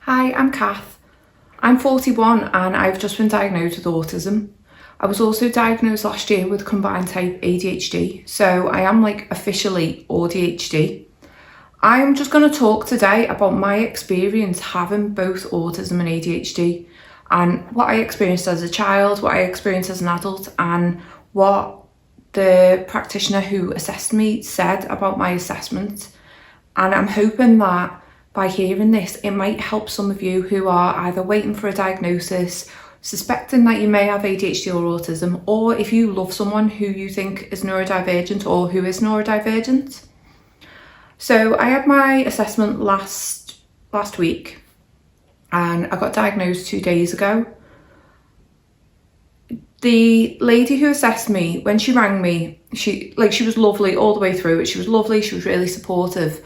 Hi, I'm Kath. I'm 41 and I've just been diagnosed with autism. I was also diagnosed last year with combined type ADHD, so I am officially AUDHD. I'm just going to talk today about my experience having both autism and ADHD and what I experienced as a child, what I experienced as an adult, and what the practitioner who assessed me said about my assessment. And I'm hoping that by hearing this, it might help some of you who are either waiting for a diagnosis, suspecting that you may have ADHD or autism, or if you love someone who you think is neurodivergent or who is neurodivergent. So I had my assessment last week and I got diagnosed 2 days ago. The lady who assessed me, when she rang me, she was lovely all the way through it. She was lovely, she was really supportive.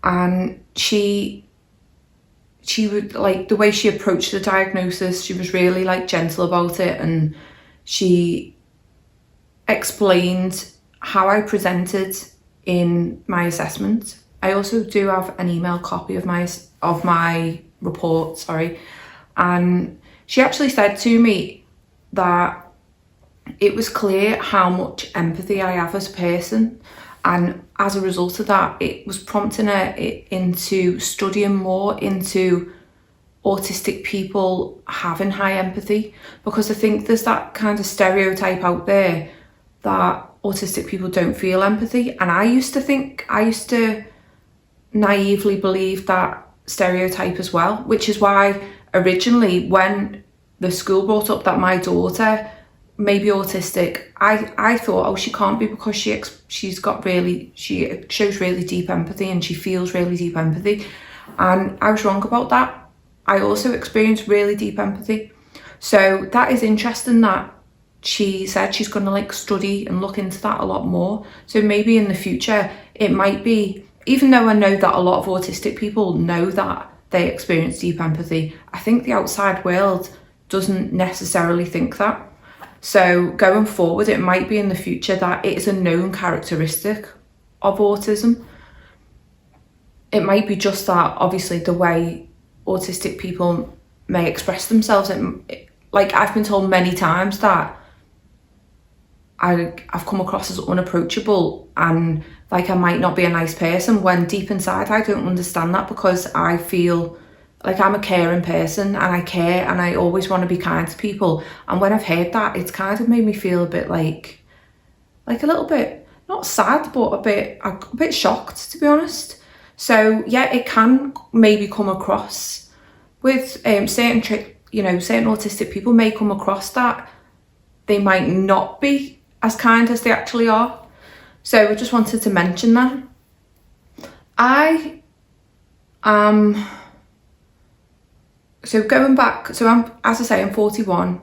And she would, the way she approached the diagnosis, she was really gentle about it, and she explained how I presented in my assessment. I also do have an email copy of my report, and she actually said to me that it was clear how much empathy I have as a person. And as a result of that, it was prompting her into studying more into autistic people having high empathy, because I think there's that kind of stereotype out there that autistic people don't feel empathy. And I used to naively believe that stereotype as well, which is why originally when the school brought up that my daughter may be autistic, I thought, oh, she can't be, because she shows really deep empathy and she feels really deep empathy. And I was wrong about that. I also experienced really deep empathy. So that is interesting that she said she's going to study and look into that a lot more. So maybe in the future it might be, even though I know that a lot of autistic people know that they experience deep empathy, I think the outside world doesn't necessarily think that. So going forward, it might be in the future that it is a known characteristic of autism. It might be just that, obviously, the way autistic people may express themselves. I've been told many times that I've come across as unapproachable and I might not be a nice person, when deep inside I don't understand that, because I feel like I'm a caring person and I care and I always want to be kind to people. And when I've heard that, it's kind of made me feel a bit a little bit, not sad, but a bit shocked, to be honest. So yeah, it can maybe come across with certain autistic people may come across that they might not be as kind as they actually are. So I just wanted to mention that. So going back, I'm 41.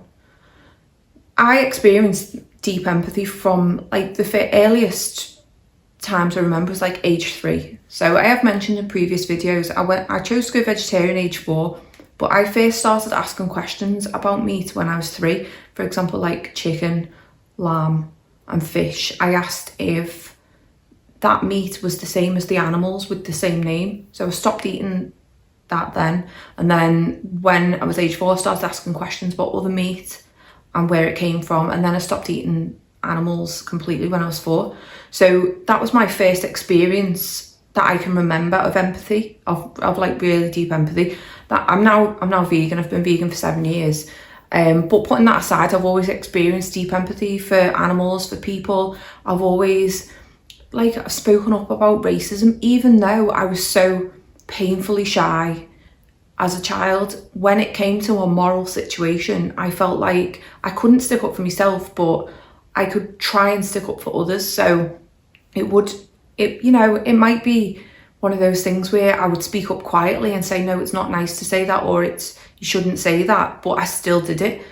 I experienced deep empathy from the earliest times I remember was age 3. So I have mentioned in previous videos, I chose to go vegetarian age 4, but I first started asking questions about meat when I was 3. For example, chicken, lamb and fish. I asked if that meat was the same as the animals with the same name. So I stopped eating that then, and then when I was age 4 I started asking questions about other meat and where it came from, and then I stopped eating animals completely when I was 4. So that was my first experience that I can remember of empathy, of really deep empathy. That I'm now vegan. I've been vegan for 7 years, but putting that aside, I've always experienced deep empathy for animals, for people. I've always spoken up about racism, even though I was so painfully shy as a child. When it came to a moral situation, I felt like I couldn't stick up for myself, but I could try and stick up for others. So it might be one of those things where I would speak up quietly and say, no, it's not nice to say that, or you shouldn't say that, but I still did it.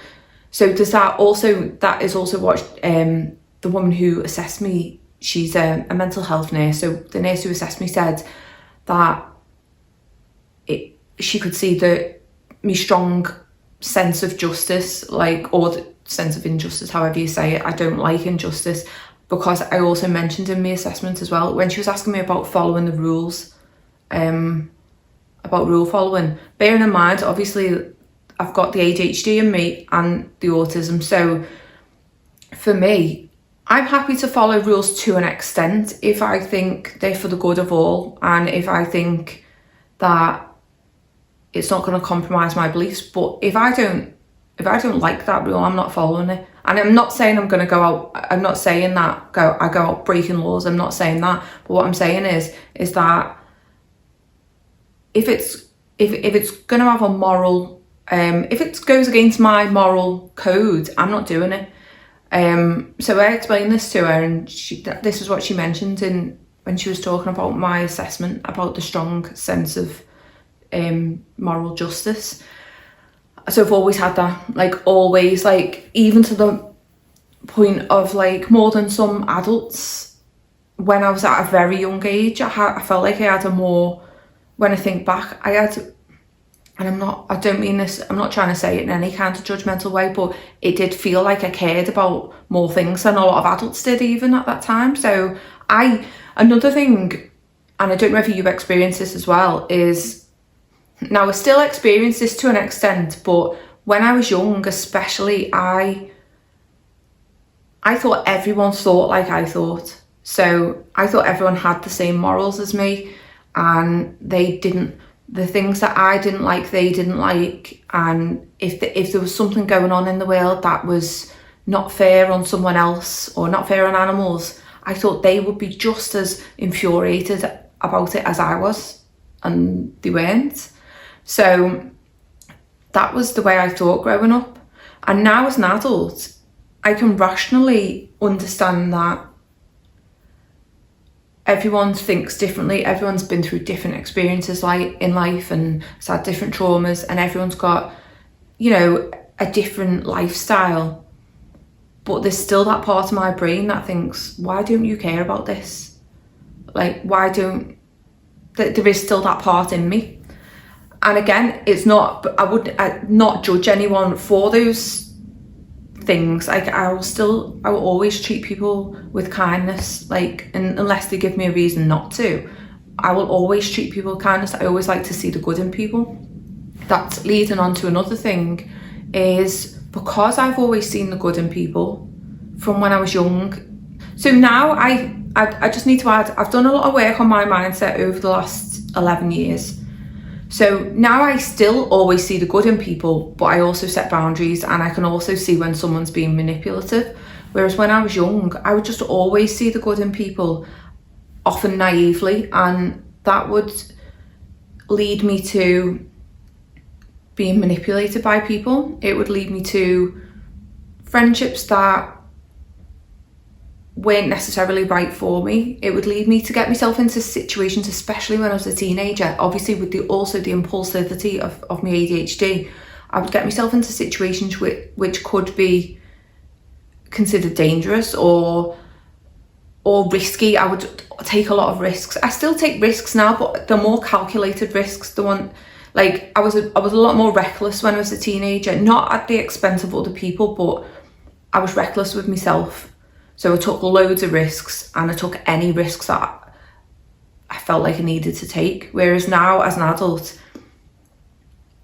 So that is also what the woman who assessed me, she's a mental health nurse. So the nurse who assessed me said that she could see my strong sense of justice, or the sense of injustice, however you say it. I don't like injustice, because I also mentioned in my assessment as well, when she was asking me about following the rules, about rule following. Bearing in mind, obviously, I've got the ADHD in me and the autism. So for me, I'm happy to follow rules to an extent if I think they're for the good of all, and if I think that it's not going to compromise my beliefs. But if I don't like that rule, I'm not following it. And I'm not saying I'm going to go out, I'm not saying that I go out breaking laws, I'm not saying that. But what I'm saying is that if it's going to have a moral, if it goes against my moral code, I'm not doing it. So I explained this to her, and this is what she mentioned when she was talking about my assessment about the strong sense of moral justice. So I've always had that, like always, like even to the point of like more than some adults. When I was at a very young age, I felt like I had a more, when I think back, I had, and I don't mean this, I'm not trying to say it in any kind of judgmental way, but it did feel like I cared about more things than a lot of adults did even at that time. So another thing, and I don't know if you've experienced this as well, is, now I still experience this to an extent, but when I was young especially, I thought everyone thought like I thought. So I thought everyone had the same morals as me, and they didn't, the things that I didn't like, they didn't like. And if there was something going on in the world that was not fair on someone else or not fair on animals, I thought they would be just as infuriated about it as I was, and they weren't. So that was the way I thought growing up. And now as an adult, I can rationally understand that everyone thinks differently. Everyone's been through different experiences in life and has had different traumas, and everyone's got, you know, a different lifestyle. But there's still that part of my brain that thinks, why don't you care about this? Like, there is still that part in me. And again, it's not, I would not judge anyone for those things. Like I will always treat people with kindness, like, and unless they give me a reason not to, I will always treat people with kindness. I always like to see the good in people. That's leading on to another thing, is because I've always seen the good in people from when I was young. So now I just need to add, I've done a lot of work on my mindset over the last 11 years. So now I still always see the good in people, but I also set boundaries, and I can also see when someone's being manipulative. Whereas when I was young, I would just always see the good in people, often naively, and that would lead me to being manipulated by people. It would lead me to friendships that weren't necessarily right for me. It would lead me to get myself into situations, especially when I was a teenager, obviously with the impulsivity of my ADHD, I would get myself into situations which could be considered dangerous or risky. I would take a lot of risks. I still take risks now, but the more calculated risks, I was a lot more reckless when I was a teenager, not at the expense of other people, but I was reckless with myself. So I took loads of risks, and I took any risks that I felt like I needed to take. Whereas now, as an adult,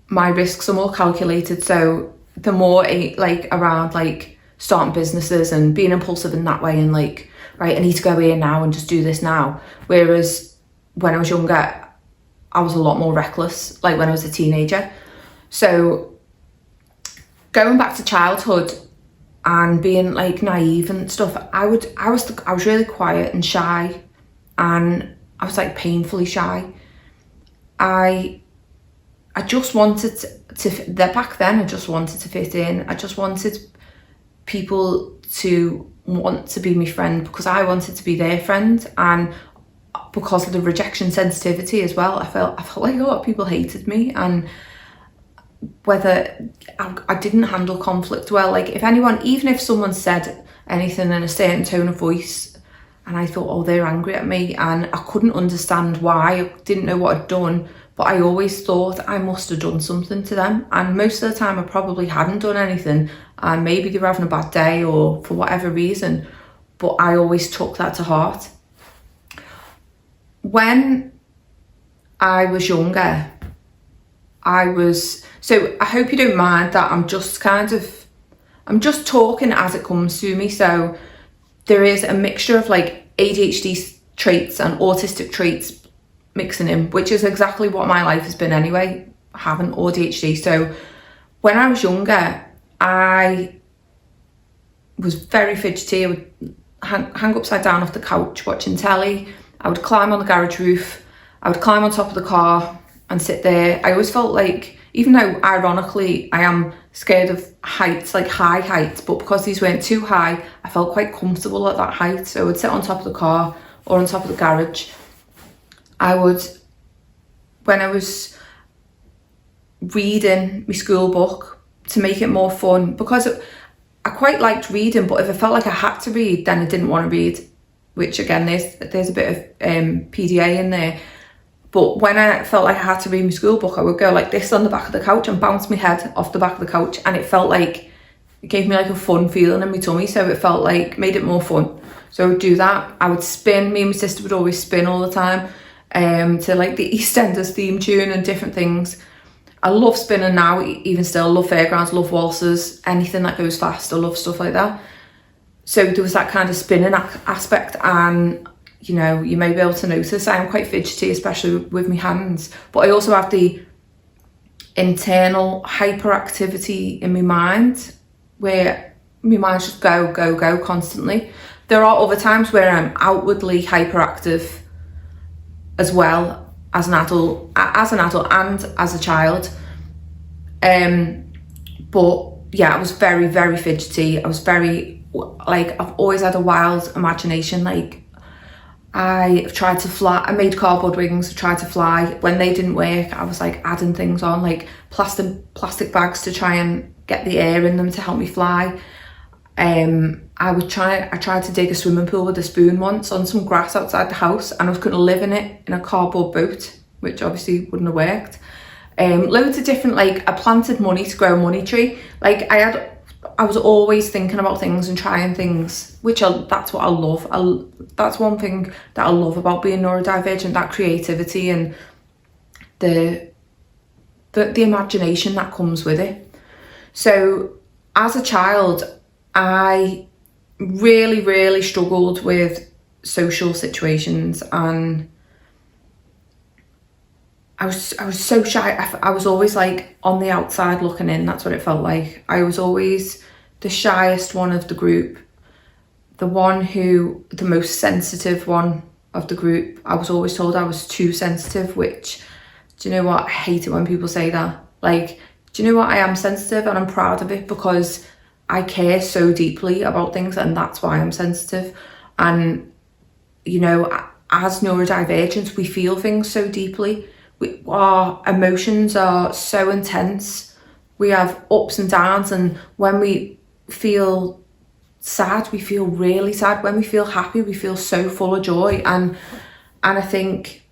my risks are more calculated. So the more around starting businesses and being impulsive in that way, and right, I need to go here now and just do this now. Whereas when I was younger, I was a lot more reckless, like when I was a teenager. So going back to childhood and being naive and stuff, I was really quiet and shy, and I was painfully shy. I just wanted back then I just wanted to fit in. I just wanted people to want to be my friend because I wanted to be their friend, and because of the rejection sensitivity as well, I felt like a lot of people hated me, and whether I didn't handle conflict well. Even if someone said anything in a certain tone of voice and I thought, oh, they're angry at me, and I couldn't understand why, I didn't know what I'd done, but I always thought I must have done something to them, and most of the time I probably hadn't done anything, and maybe they were having a bad day or for whatever reason, but I always took that to heart. When I was younger, so I hope you don't mind that I'm just talking as it comes to me. So there is a mixture of like ADHD traits and autistic traits mixing in, which is exactly what my life has been anyway, having ADHD. So when I was younger, I was very fidgety. I would hang upside down off the couch watching telly. I would climb on the garage roof. I would climb on top of the car and sit there. I always felt like, even though ironically I am scared of heights, like high heights, but because these weren't too high, I felt quite comfortable at that height. So I would sit on top of the car or on top of the garage. When I was reading my school book to make it more fun, because I quite liked reading, but if I felt like I had to read, then I didn't want to read, which again, there's a bit of PDA in there. But when I felt like I had to read my school book, I would go like this on the back of the couch and bounce my head off the back of the couch, and it felt like, it gave me like a fun feeling in my tummy, so it felt like, made it more fun. So I would do that. I would spin. Me and my sister would always spin all the time to like the EastEnders theme tune and different things. I love spinning now, even still. I love fairgrounds, love waltzes, anything that goes fast. I love stuff like that. So there was that kind of spinning aspect, and you know, you may be able to notice I am quite fidgety, especially with my hands. But I also have the internal hyperactivity in my mind, where my mind just go, go, go constantly. There are other times where I'm outwardly hyperactive as well, as an adult and as a child. But yeah, I was very, very fidgety. I was very, like, I've always had a wild imagination. Like, I've tried to fly. I made cardboard wings, tried to fly. When they didn't work, I was like adding things on, like plastic bags to try and get the air in them to help me fly. I tried to dig a swimming pool with a spoon once on some grass outside the house, and I was going to live in it in a cardboard boat, which obviously wouldn't have worked. Loads of different, like, I planted money to grow a money tree. Like, I was always thinking about things and trying things, that's what I love. That's one thing that I love about being neurodivergent, that creativity and the imagination that comes with it. So as a child, I really, really struggled with social situations, and I was so shy. I was always like on the outside looking in. That's what it felt like. I was always the shyest one of the group, the most sensitive one of the group. I was always told I was too sensitive, which, do you know what? I hate it when people say that. Like, do you know what? I am sensitive, and I'm proud of it, because I care so deeply about things, and that's why I'm sensitive. And, you know, as neurodivergents, we feel things so deeply. Our emotions are so intense. We have ups and downs, and when we feel sad, we feel really sad. When we feel happy, we feel so full of joy. And I think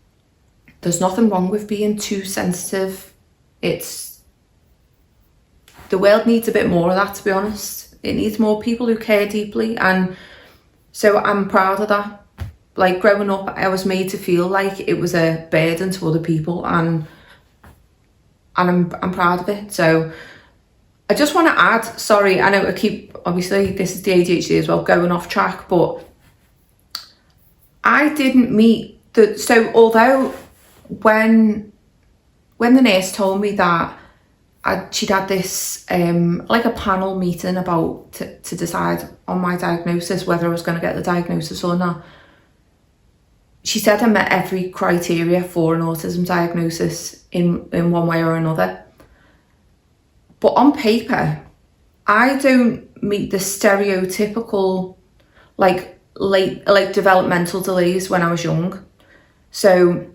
there's nothing wrong with being too sensitive. The world needs a bit more of that, to be honest. It needs more people who care deeply, and so I'm proud of that. Like, growing up, I was made to feel like it was a burden to other people, and I'm proud of it. So I just want to add, sorry, I know obviously this is the ADHD as well, going off track, but I didn't meet so although when the nurse told me that she'd had this like a panel meeting about to decide on my diagnosis, whether I was going to get the diagnosis or not, she said I met every criteria for an autism diagnosis in one way or another. But on paper, I don't meet the stereotypical like developmental delays when I was young. So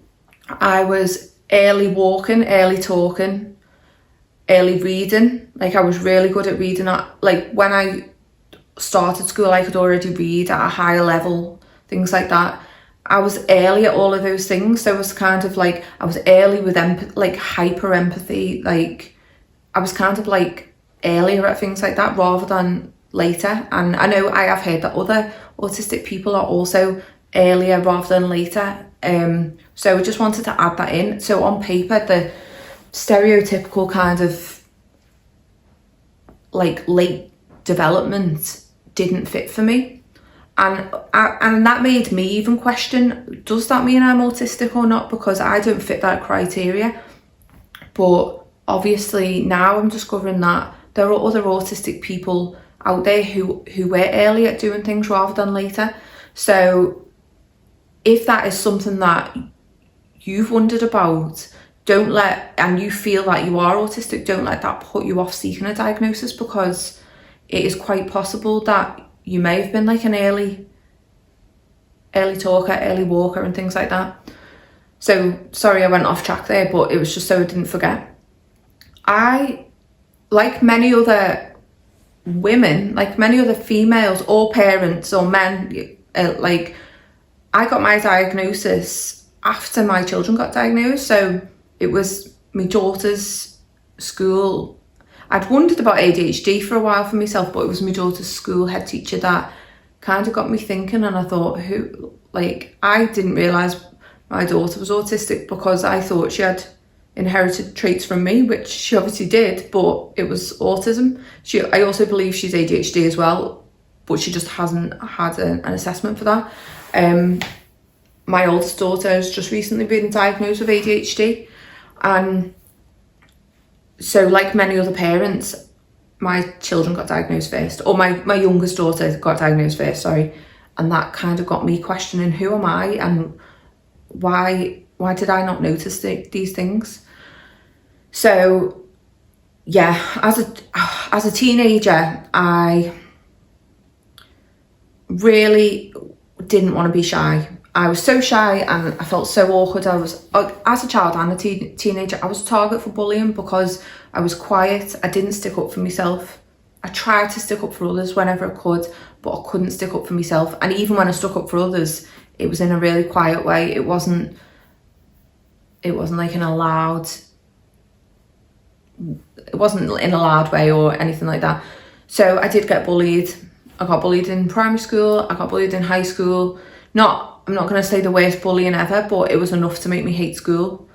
I was early walking, early talking, early reading. Like, I was really good at reading. Like, when I started school, I could already read at a higher level, things like that. I was early at all of those things. So it was kind of like, I was early with like hyper empathy. Like, I was kind of like earlier at things like that rather than later. And I know I have heard that other autistic people are also earlier rather than later. So I just wanted to add that in. So on paper, stereotypical kind of like late development didn't fit for me, and that made me even question, does that mean I'm autistic or not, because I don't fit that criteria. But obviously now I'm discovering that there are other autistic people out there who were early at doing things rather than later. So if that is something that you've wondered about, and you feel that you are autistic, don't let that put you off seeking a diagnosis, because it is quite possible that you may have been like an early talker, early walker and things like that. So sorry I went off track there, but it was just so I didn't forget. I, like many other women, like many other females or parents or men, like I got my diagnosis after my children got diagnosed. So it was my daughter's school. I'd wondered about ADHD for a while for myself, but it was my daughter's school head teacher that kind of got me thinking, and I thought, I didn't realise my daughter was autistic because I thought she had inherited traits from me, which she obviously did, but it was autism. I also believe she's ADHD as well, but she just hasn't had an assessment for that. My oldest daughter has just recently been diagnosed with ADHD, and so like many other parents, my children got diagnosed first, or my youngest daughter got diagnosed first, sorry, and that kind of got me questioning, who am I and why did I not notice these things? So yeah, as a teenager, I really didn't want to be shy. I was so shy and I felt so awkward. As a child and a teenager, I was a target for bullying because I was quiet. I didn't stick up for myself. I tried to stick up for others whenever I could, but I couldn't stick up for myself. And even when I stuck up for others, it was in a really quiet way. It wasn't like in a loud way or anything like that. So I did get bullied. I got bullied in primary school. I got bullied in high school. I'm not going to say the worst bullying ever, but it was enough to make me hate school.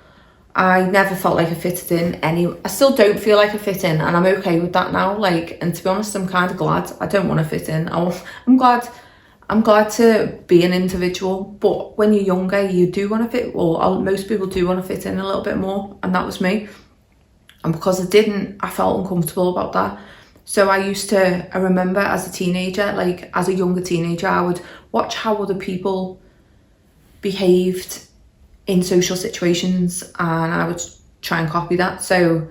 I never felt like I fitted in I still don't feel like I fit in, and I'm okay with that now. And to be honest, I'm kind of glad. I don't want to fit in. I'm glad to be an individual, but when you're younger, you do want to fit, or most people do want to fit in a little bit more, and that was me. And because I didn't, I felt uncomfortable about that. So I remember as a teenager, as a younger teenager, I would watch how other people behaved in social situations, and I would try and copy that. So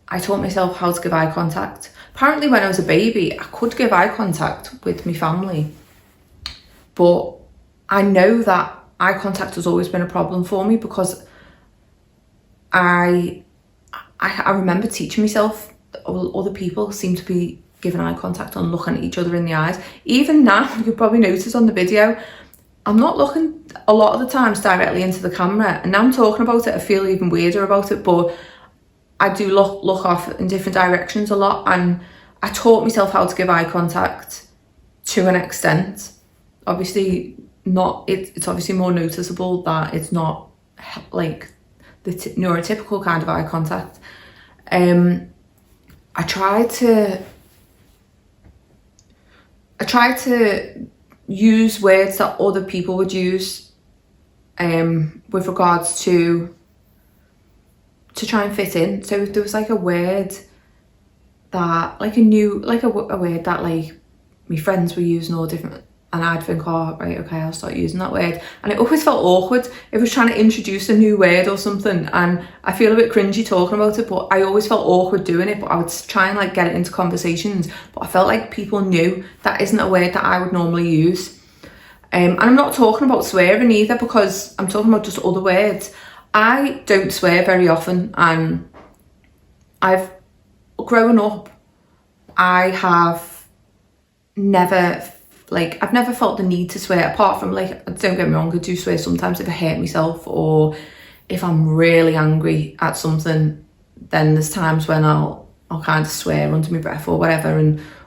I taught myself how to give eye contact. Apparently when I was a baby, I could give eye contact with my family, but I know that eye contact has always been a problem for me because I remember teaching myself other people seem to be giving eye contact and looking at each other in the eyes. Even now, you could probably notice on the video, I'm not looking a lot of the times directly into the camera, and now I'm talking about it, I feel even weirder about it, but I do look off in different directions a lot, and I taught myself how to give eye contact to an extent. Obviously not, it's obviously more noticeable that it's not like the neurotypical kind of eye contact. I tried to use words that other people would use with regards to try and fit in. So if there was like a word that a word that like my friends were using all different, and I'd think, oh right, okay, I'll start using that word, and it always felt awkward if I was trying to introduce a new word or something, and I feel a bit cringy talking about it, but I always felt awkward doing it. But I would try and get it into conversations, but I felt like people knew that isn't a word that I would normally use. And I'm not talking about swearing either, because I'm talking about just other words. I don't swear very often, and growing up, I've never felt the need to swear, apart from don't get me wrong, I do swear sometimes if I hurt myself or if I'm really angry at something. Then there's times when I'll kind of swear under my breath or whatever,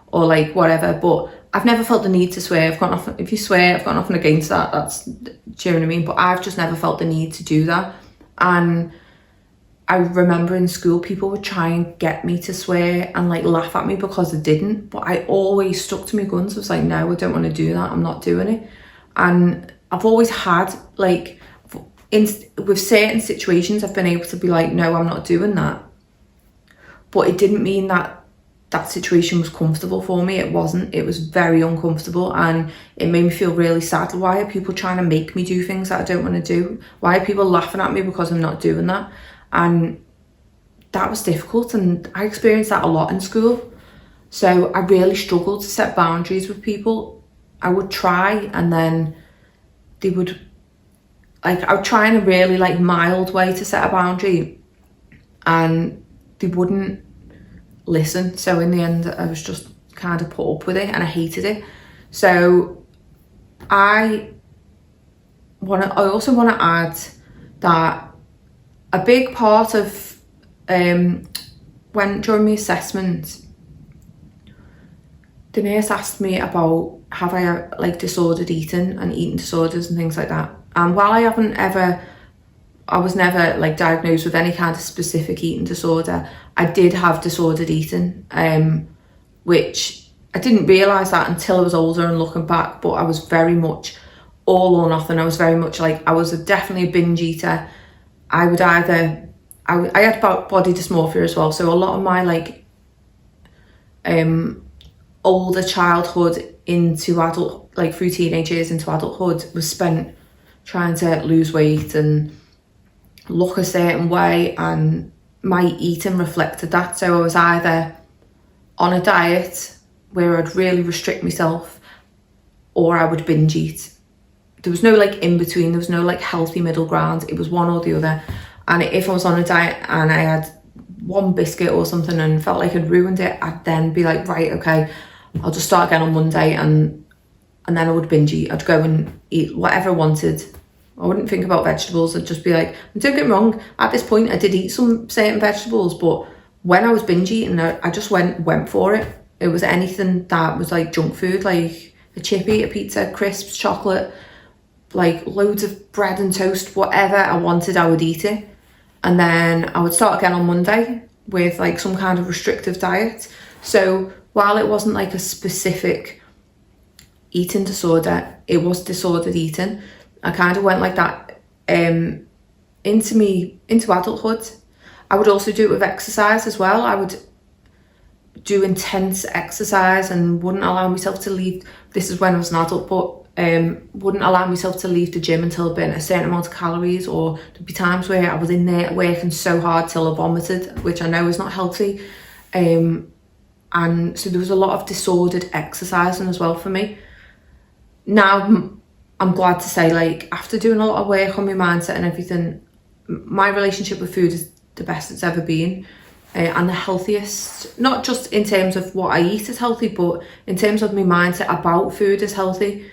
or whatever, but I've never felt the need to swear. If you swear, I've got nothing against that, do you know what I mean? But I've just never felt the need to do that. And I remember in school people would try and get me to swear and like laugh at me because I didn't, but I always stuck to my guns. I was like, no, I don't want to do that, I'm not doing it. And I've always had like, with certain situations I've been able to be like, no, I'm not doing that, but it didn't mean that that situation was comfortable for me. It wasn't. It was very uncomfortable, and it made me feel really sad. Why are people trying to make me do things that I don't want to do? Why are people laughing at me because I'm not doing that? And that was difficult, and I experienced that a lot in school. So I really struggled to set boundaries with people. I would try, and then they would, like, I would try in a really like mild way to set a boundary, and they wouldn't listen. So in the end, I was just kind of put up with it, and I hated it. So I also want to add that a big part of during my assessment, the nurse asked me about have I like disordered eating and eating disorders and things like that. And while I was never like diagnosed with any kind of specific eating disorder, I did have disordered eating, which I didn't realise that until I was older and looking back, but I was very much all or nothing. I was very much like, I was definitely a binge eater. I would either, I had body dysmorphia as well, so a lot of my like older childhood into adult, like through teenage years into adulthood, was spent trying to lose weight and look a certain way, and my eating reflected that. So I was either on a diet where I'd really restrict myself, or I would binge eat. There was no like in between, there was no like healthy middle ground. It was one or the other. And if I was on a diet and I had one biscuit or something and felt like I'd ruined it, I'd then be like, right, okay, I'll just start again on Monday, and then I would binge eat. I'd go and eat whatever I wanted. I wouldn't think about vegetables. I'd just be like, and don't get me wrong, at this point I did eat some certain vegetables, but when I was binge eating, I just went for it. It was anything that was like junk food, like a chippy, a pizza, crisps, chocolate, like loads of bread and toast, whatever I wanted, I would eat it. And then I would start again on Monday with like some kind of restrictive diet. So while it wasn't like a specific eating disorder, it was disordered eating. I kind of went like that into adulthood. I would also do it with exercise as well. I would do intense exercise and wouldn't allow myself to leave. This is when I was an adult, but wouldn't allow myself to leave the gym until I'd burnt a certain amount of calories, or there'd be times where I was in there working so hard till I vomited, which I know is not healthy. And so there was a lot of disordered exercising as well for me. Now, I'm glad to say, like, after doing a lot of work on my mindset and everything, my relationship with food is the best it's ever been, and the healthiest, not just in terms of what I eat is healthy, but in terms of my mindset about food is healthy.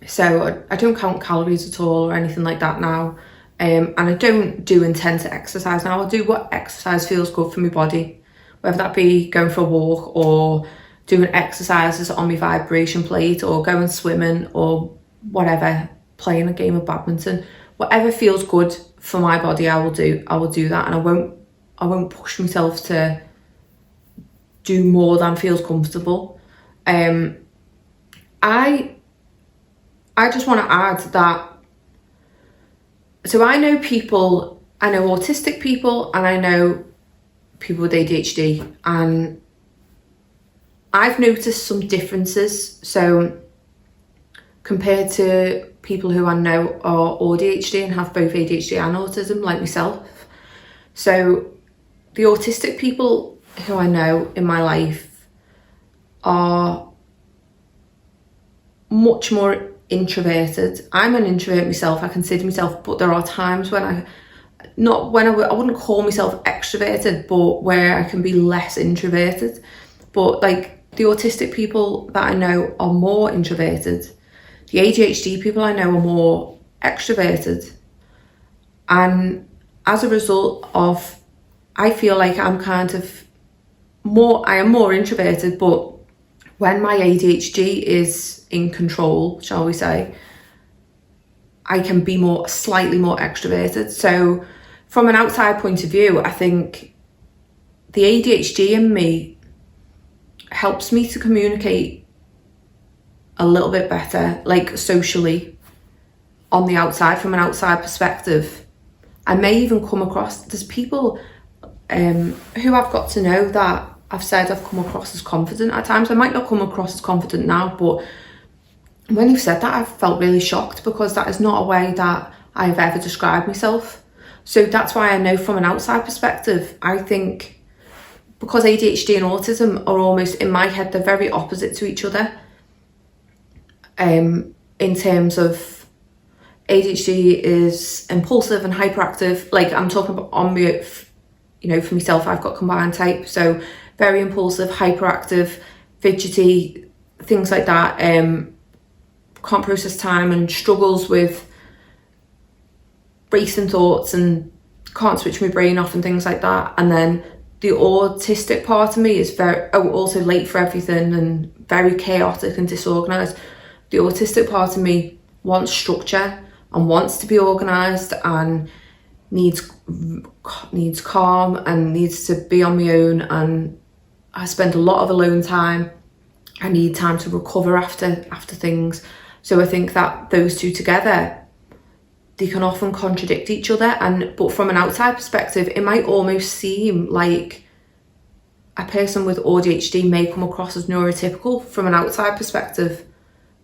So I don't count calories at all or anything like that now, and I don't do intense exercise now. I'll do what exercise feels good for my body, whether that be going for a walk or doing exercises on my vibration plate or going swimming or whatever, playing a game of badminton. Whatever feels good for my body, I will do that, and I won't push myself to do more than feels comfortable. I just want to add that, so I know autistic people, and I know people with ADHD, and I've noticed some differences. So compared to people who I know are ADHD and have both ADHD and autism, like myself. So the autistic people who I know in my life are much more introverted. I'm an introvert myself, I consider myself, but there are times when I wouldn't call myself extroverted, but where I can be less introverted. But like the autistic people that I know are more introverted. The ADHD people I know are more extroverted. And as a result of, I feel like I am more introverted, but when my ADHD is in control, shall we say, I can be slightly more extroverted. So from an outside point of view, I think the ADHD in me helps me to communicate a little bit better, like socially, on the outside, from an outside perspective. I may even come across, there's people who I've got to know that I've said I've come across as confident at times. I might not come across as confident now, but when you've said that, I've felt really shocked, because that is not a way that I've ever described myself. So that's why I know from an outside perspective, I think because ADHD and autism are almost, in my head, they're very opposite to each other. In terms of ADHD is impulsive and hyperactive. Like, I'm talking about on me, you know, for myself, I've got combined type, so very impulsive, hyperactive, fidgety, things like that. Can't process time and struggles with racing thoughts and can't switch my brain off and things like that. And then the autistic part of me is very, also late for everything and very chaotic and disorganised. The autistic part of me wants structure and wants to be organised and needs calm and needs to be on my own, and I spend a lot of alone time. I need time to recover after things. So I think that those two together, they can often contradict each other. But from an outside perspective, it might almost seem like a person with ADHD may come across as neurotypical from an outside perspective,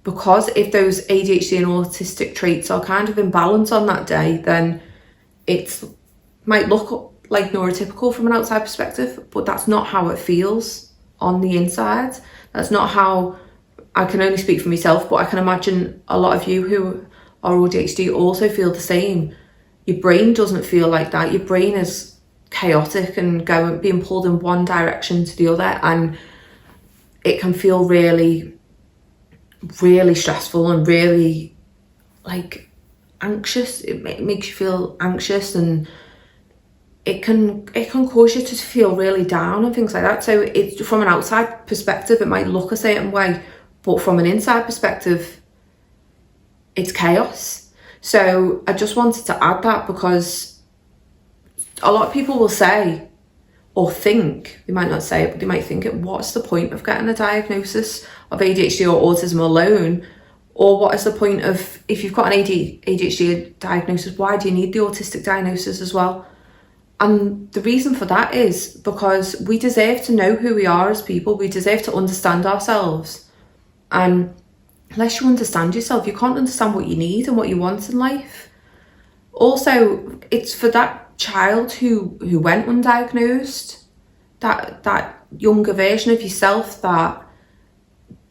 because if those ADHD and autistic traits are kind of in balance on that day, then it might look like neurotypical from an outside perspective, but that's not how it feels on the inside. That's not how, I can only speak for myself, but I can imagine a lot of you who are ADHD also feel the same. Your brain doesn't feel like that. Your brain is chaotic and being pulled in one direction to the other, and it can feel really, really stressful and really like anxious. It makes you feel anxious, and it can cause you to feel really down and things like that. So it's, from an outside perspective, it might look a certain way, but from an inside perspective, it's chaos. So I just wanted to add that, because a lot of people will say or think, they might not say it, but they might think it, what's the point of getting a diagnosis of ADHD or autism alone? Or what is the point of, if you've got an ADHD diagnosis, why do you need the autistic diagnosis as well? And the reason for that is because we deserve to know who we are as people. We deserve to understand ourselves. And unless you understand yourself, you can't understand what you need and what you want in life. Also, it's for that child who went undiagnosed, that younger version of yourself that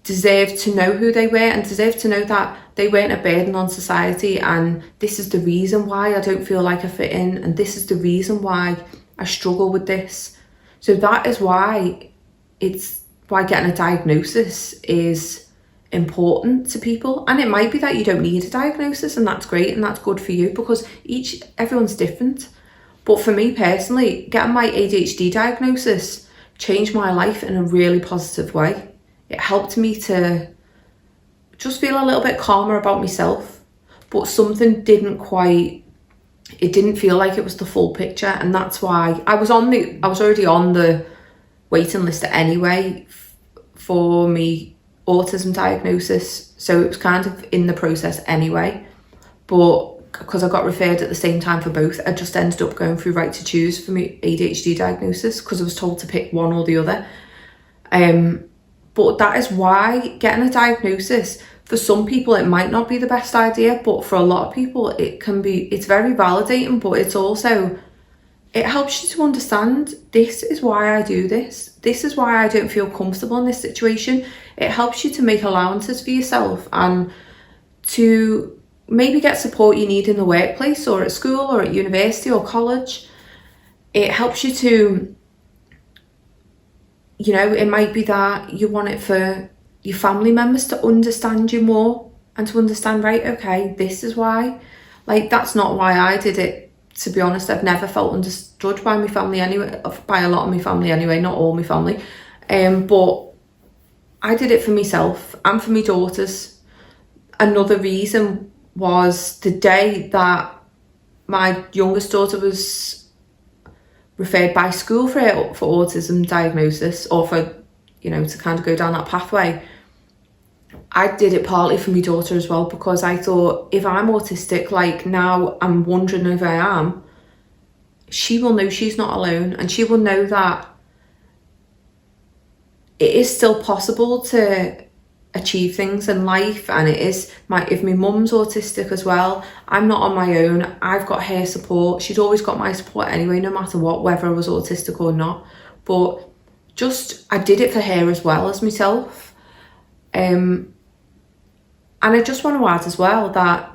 deserved to know who they were and deserved to know that they weren't a burden on society, and this is the reason why I don't feel like I fit in, and this is the reason why I struggle with this. So that is why getting a diagnosis is important to people. And it might be that you don't need a diagnosis, and that's great and that's good for you, because everyone's different. But for me personally, getting my ADHD diagnosis changed my life in a really positive way. It helped me to just feel a little bit calmer about myself, but something didn't feel like it was the full picture. And that's why I was already on the waiting list anyway for me autism diagnosis. So it was kind of in the process anyway, but because I got referred at the same time for both, I just ended up going through right to choose for my ADHD diagnosis, because I was told to pick one or the other. But that is why getting a diagnosis, for some people it might not be the best idea, but for a lot of people it's very validating. But it's also, it helps you to understand, this is why I do this. This is why I don't feel comfortable in this situation. It helps you to make allowances for yourself and to maybe get support you need in the workplace or at school or at university or college. It helps you to, it might be that you want it for your family members to understand you more and to understand, right, okay, this is why. Like, that's not why I did it, to be honest. I've never felt understood by my family anyway, by a lot of my family anyway, not all my family. But I did it for myself and for my daughters. Another reason was the day that my youngest daughter was referred by school for autism diagnosis, or for, you know, to kind of go down that pathway, I did it partly for my daughter as well, because I thought, if I'm autistic, like now I'm wondering if I am, she will know she's not alone, and she will know that it is still possible to achieve things in life. And it is, if my mum's autistic as well, I'm not on my own. I've got her support. She's always got my support anyway, no matter what, whether I was autistic or not. But just, I did it for her as well as myself. And I just want to add as well that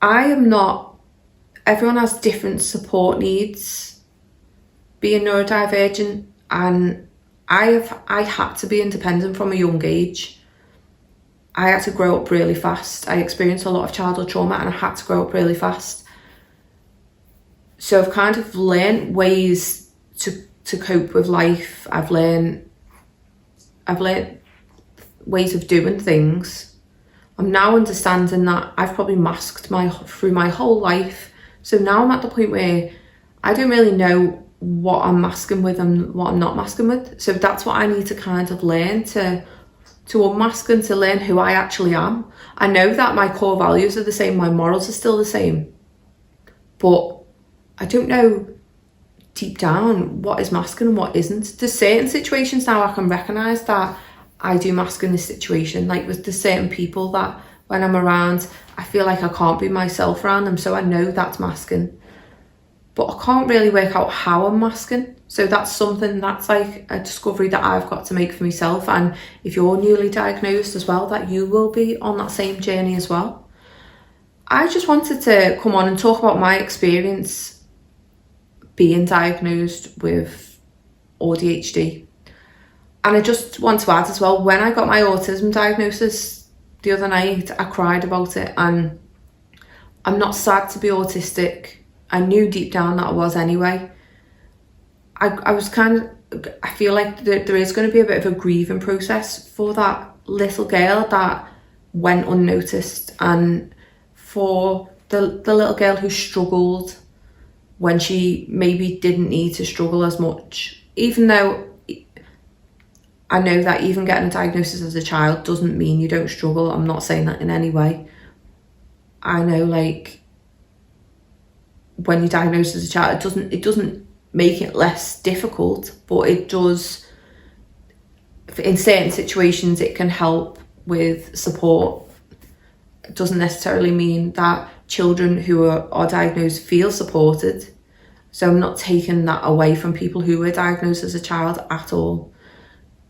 I am not, everyone has different support needs being neurodivergent, and I had to be independent from a young age. I had to grow up really fast. I experienced a lot of childhood trauma, and I had to grow up really fast. So I've kind of learned ways to cope with life. I've learned ways of doing things. I'm now understanding that I've probably masked through my whole life. So now I'm at the point where I don't really know what I'm masking with and what I'm not masking with. So that's what I need to kind of learn, to unmask and to learn who I actually am. I know that my core values are the same, my morals are still the same, but I don't know deep down what is masking and what isn't. There's certain situations now I can recognise that I do mask in this situation, like with the certain people that when I'm around, I feel like I can't be myself around them, so I know that's masking. But I can't really work out how I'm masking. So that's something that's like a discovery that I've got to make for myself. And if you're newly diagnosed as well, that you will be on that same journey as well. I just wanted to come on and talk about my experience being diagnosed with ADHD. And I just want to add as well, when I got my autism diagnosis the other night, I cried about it, and I'm not sad to be autistic. I knew deep down that I was anyway. I was kind of, I feel like there is going to be a bit of a grieving process for that little girl that went unnoticed, and for the little girl who struggled when she maybe didn't need to struggle as much. Even though I know that even getting a diagnosis as a child doesn't mean you don't struggle. I'm not saying that in any way. I know, like, when you're diagnosed as a child, it doesn't make it less difficult, but it does, in certain situations, it can help with support. It doesn't necessarily mean that children who are diagnosed feel supported. So I'm not taking that away from people who were diagnosed as a child at all.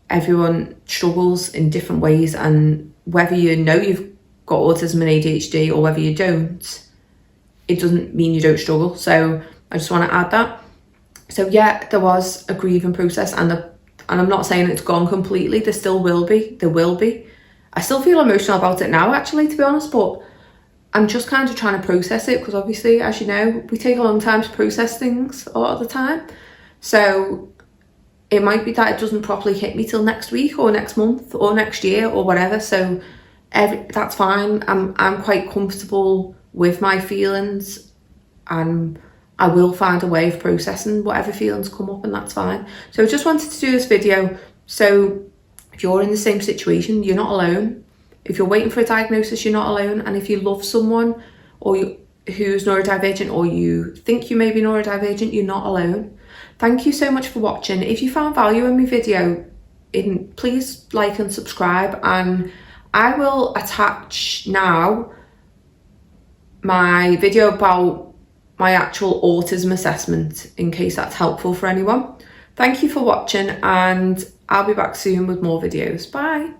Everyone struggles in different ways, and whether you know you've got autism and ADHD or whether you don't, it doesn't mean you don't struggle. So I just want to add that. So yeah, there was a grieving process, and I'm not saying it's gone completely. There still will be. There will be. I still feel emotional about it now, actually, to be honest, but I'm just kind of trying to process it, because obviously, as you know, we take a long time to process things a lot of the time. So it might be that it doesn't properly hit me till next week or next month or next year or whatever. So that's fine. I'm quite comfortable with my feelings, and I will find a way of processing whatever feelings come up, and that's fine. So I just wanted to do this video. So if you're in the same situation, you're not alone. If you're waiting for a diagnosis, you're not alone. And if you love someone who's neurodivergent, or you think you may be neurodivergent, you're not alone. Thank you so much for watching. If you found value in my video, please like and subscribe, and I will attach now my video about my actual autism assessment, in case that's helpful for anyone. Thank you for watching, and I'll be back soon with more videos. Bye.